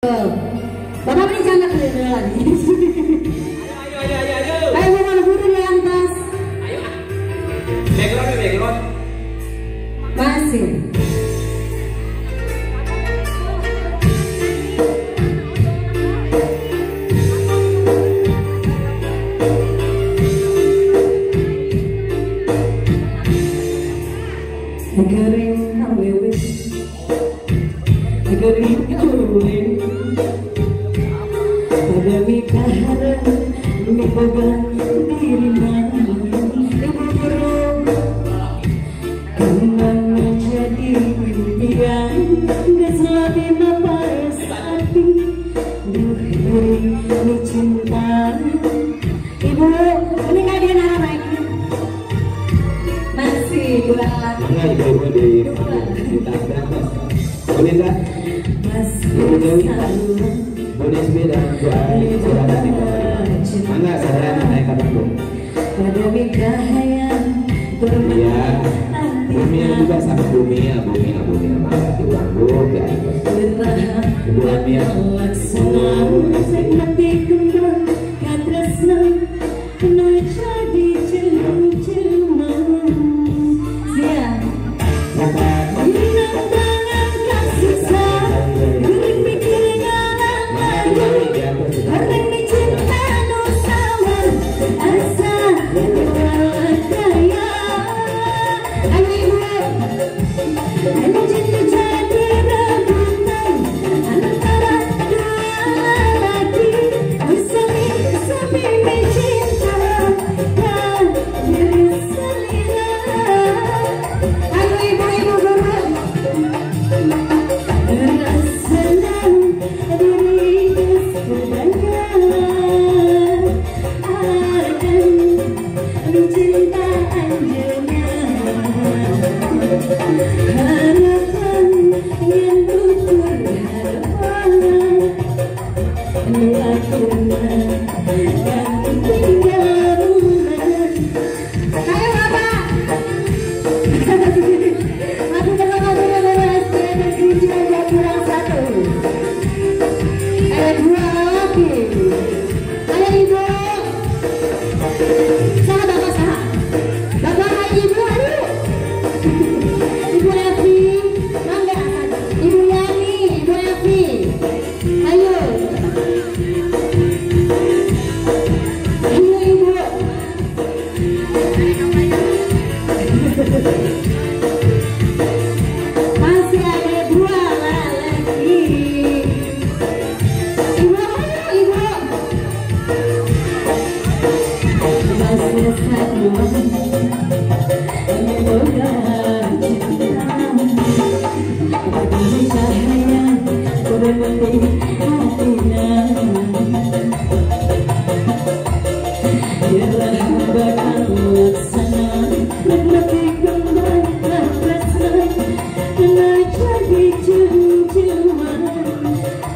Bapak ini jangan kelihatan lagi. Ayo. Ayo mau buru di atas. Ayo. Background. Masih. Negering awewe, negering awewe. Pada mikaharan lupakan diri mana ibu burung kembang menjadi impian gak selalu napas hati duri cinta ibu ini gak dia naik masih dua lagi Ibu di Bonita boleh sepeda mana saya naik kapal bu pada mikahayang iya bumi juga sama bumi maka diganggu ya bumi laksana mati kembang katresna kena jadi jelma siap tangan kasih sayang gering mikir orang mencinta nusawan asa daya ayo ibu ayo cinta jadi rebutan antara dua lagi bersami mencinta dan diri selera ayo ibu guru senang diri cinta anjana harapan yang tutur harapan akhirnya yang tinggal bulan ayo bapak aku pertama beres kunci aja kurang satu dua lagi ayo ibu sama bapak sah bapak ibu ayo ibu Evi mangga ibu Yani ibu Evi ayo ibu masih ada dua lagi ibu ayo ibu masih satu memoga cinta berdiri cahaya berbalik hatinya biarlah bakal laksana menikmati kembang nafasnya kena jadi cuma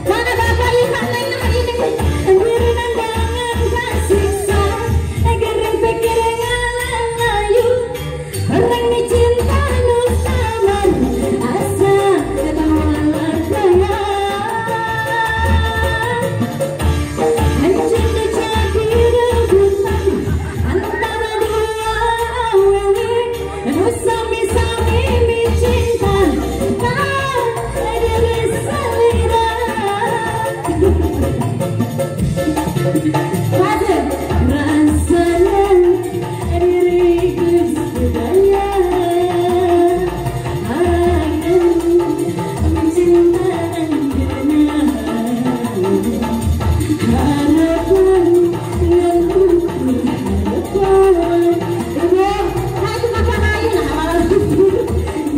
mana bapak lihat lain ini diri nandangan kasih sayang agar pikirnya layu orang ini cinta nusawan asa ketawa daya ayo cinta jadi rebutan antara dua awewe sami-sami mencinta tak diri selera rasanya diriku sedaya akan mencinta anjana harapan yang tutur harapan ibu ayo makan air lah malam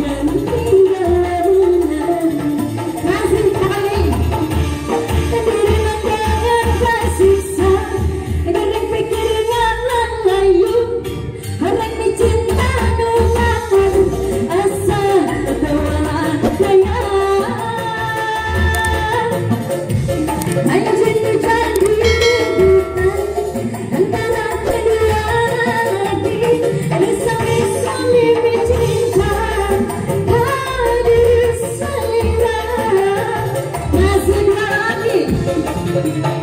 yang tinggal bulan kasih kali diri nandangan kasih sayang dari pikirnya layu orang dicinta nusawan asa tawa daya ayo cinta jadi rebutan antara kedua lagi bersami-sami mencinta hadir selera masih dua lagi Bumil.